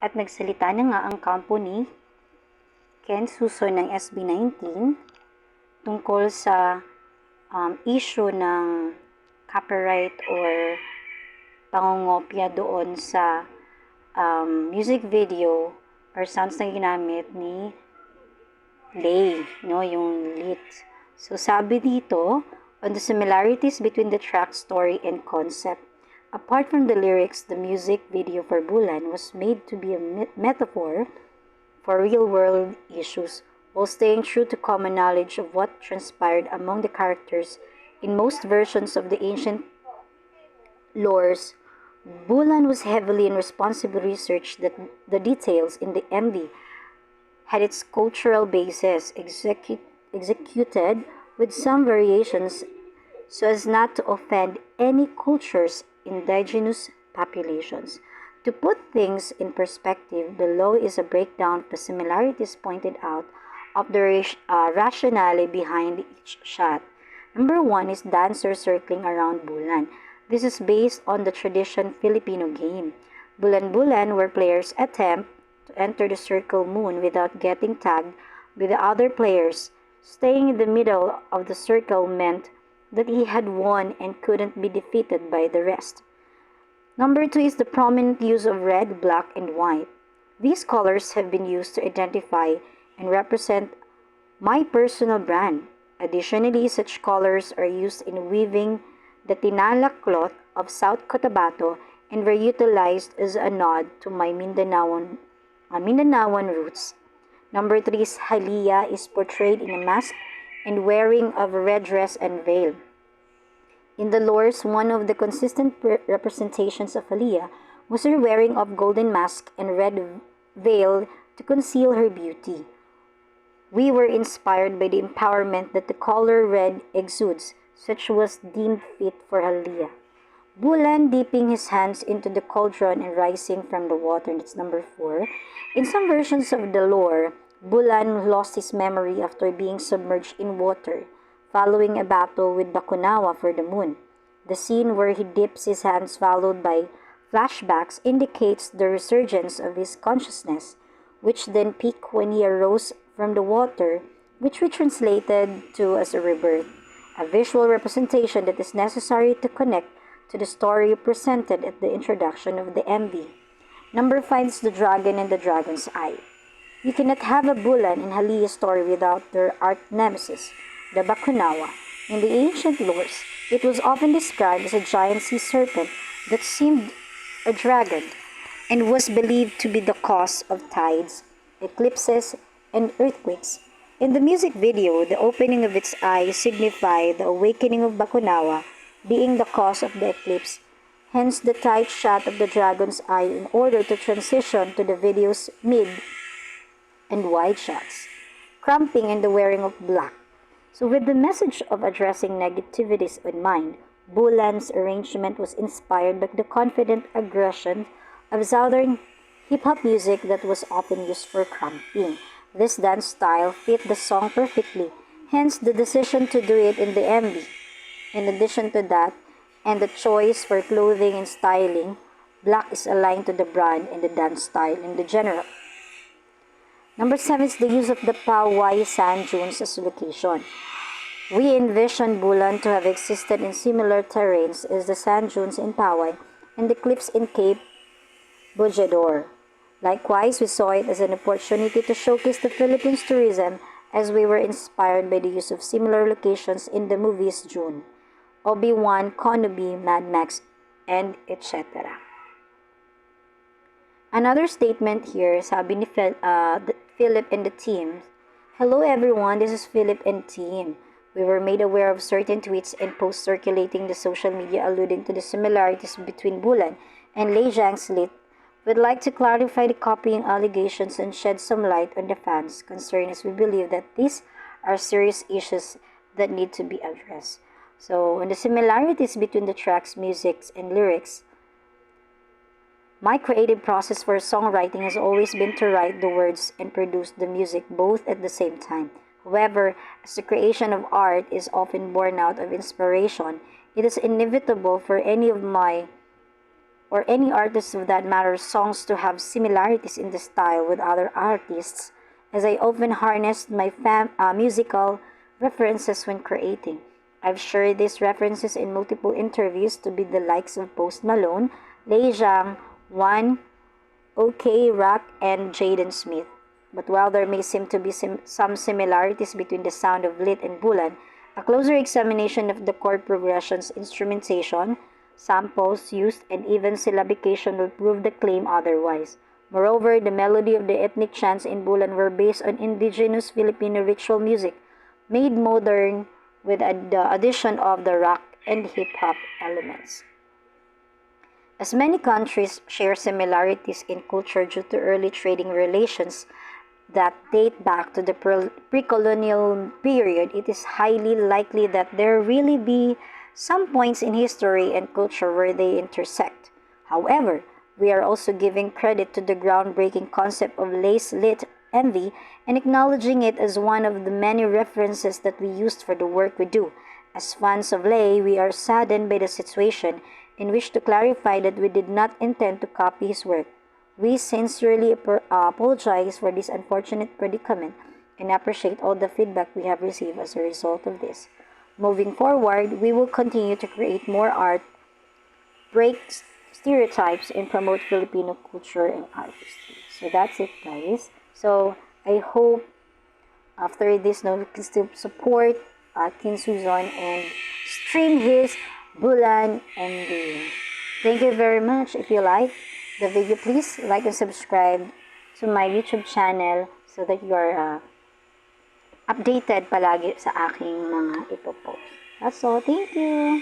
At nagsalita na nga ang kampo ni Ken Suso ng SB19 tungkol sa issue ng copyright or pangungopya doon sa music video or sounds na ginamit ni Lay, yung lit. So sabi dito, on the similarities between the track story and concept. Apart from the lyrics, the music video for Bulan was made to be a metaphor for real-world issues, while staying true to common knowledge of what transpired among the characters in most versions of the ancient lores. Bulan was heavily and responsibly researched that the details in the MV had its cultural basis executed with some variations so as not to offend any culture's indigenous populations. To put things in perspective, below is a breakdown of the similarities pointed out of the rationale behind each shot. Number 1 is dancers circling around Bulan. This is based on the traditional Filipino game, Bulan-Bulan, where players attempt to enter the circle moon without getting tagged with the other players. Staying in the middle of the circle meant that he had won and couldn't be defeated by the rest. Number 2 is the prominent use of red, black, and white. These colors have been used to identify and represent my personal brand. Additionally, such colors are used in weaving the tinalak cloth of South Cotabato and were utilized as a nod to my Mindanaoan roots. Number 3 is Halia is portrayed in a mask and wearing of a red dress and veil. In the lores, one of the consistent representations of Halia was her wearing of golden mask and red veil to conceal her beauty. We were inspired by the empowerment that the color red exudes, such was deemed fit for Halia. Bulan dipping his hands into the cauldron and rising from the water. That's number 4. In some versions of the lore, Bulan lost his memory after being submerged in water, following a battle with Bakunawa for the moon. The scene where he dips his hands followed by flashbacks indicates the resurgence of his consciousness, which then peaked when he arose from the water, which we translated to as a rebirth, a visual representation that is necessary to connect to the story presented at the introduction of the MV. Number 5 is the dragon and the dragon's eye. You cannot have a Bulan and Halia story without their arch nemesis, the Bakunawa. In the ancient lores, it was often described as a giant sea serpent that seemed a dragon and was believed to be the cause of tides, eclipses, and earthquakes. In the music video, the opening of its eye signified the awakening of Bakunawa being the cause of the eclipse, hence the tight shot of the dragon's eye in order to transition to the video's mid and wide shots, cramping and the wearing of black. So with the message of addressing negativities in mind, Bulan's arrangement was inspired by the confident aggression of southern hip-hop music that was often used for cramping. This dance style fit the song perfectly, hence the decision to do it in the MV. In addition to that, and the choice for clothing and styling, black is aligned to the brand and the dance style in the general. Number 7 is the use of the Poway sand dunes as location. We envision Bulan to have existed in similar terrains as the sand dunes in Poway and the cliffs in Cape Bojador. Likewise, we saw it as an opportunity to showcase the Philippines tourism as we were inspired by the use of similar locations in the movies June, Obi-Wan Kenobi, Mad Max, and etc. Another statement here, sabi ni Philip and the team. Hello everyone, this is Philip and team. We were made aware of certain tweets and posts circulating the social media alluding to the similarities between Bulan and Lei Zhang's lit. We'd like to clarify the copying allegations and shed some light on the fans' concern, as we believe that these are serious issues that need to be addressed. So, on the similarities between the track's music and lyrics, my creative process for songwriting has always been to write the words and produce the music both at the same time. However, as the creation of art is often born out of inspiration, it is inevitable for any of my or any artist of that matter, songs to have similarities in the style with other artists, as I often harnessed my musical references when creating. I've shared these references in multiple interviews to be the likes of Post Malone, Lay Zhang, One, OK Rock, and Jaden Smith. But while there may seem to be some similarities between the sound of Lit and Bulan, a closer examination of the chord progressions, instrumentation, samples used, and even syllabication will prove the claim otherwise. Moreover, the melody of the ethnic chants in Bulan were based on indigenous Filipino ritual music, made modern with the addition of the rock and hip-hop elements. As many countries share similarities in culture due to early trading relations that date back to the pre-colonial period, it is highly likely that there really be some points in history and culture where they intersect. However, we are also giving credit to the groundbreaking concept of lace-lit envy and acknowledging it as one of the many references that we used for the work we do. As fans of Lay, we are saddened by the situation and wish to clarify that we did not intend to copy his work. We sincerely apologize for this unfortunate predicament and appreciate all the feedback we have received as a result of this. Moving forward, we will continue to create more art, break stereotypes, and promote Filipino culture and artistry. So that's it, guys. So I hope after this, we can still support Kin Suzon and stream his Bulan NGA. Thank you very much. If you like the video, please like and subscribe to my YouTube channel so that you are updated palagi sa aking mga ipopost. That's all. Thank you.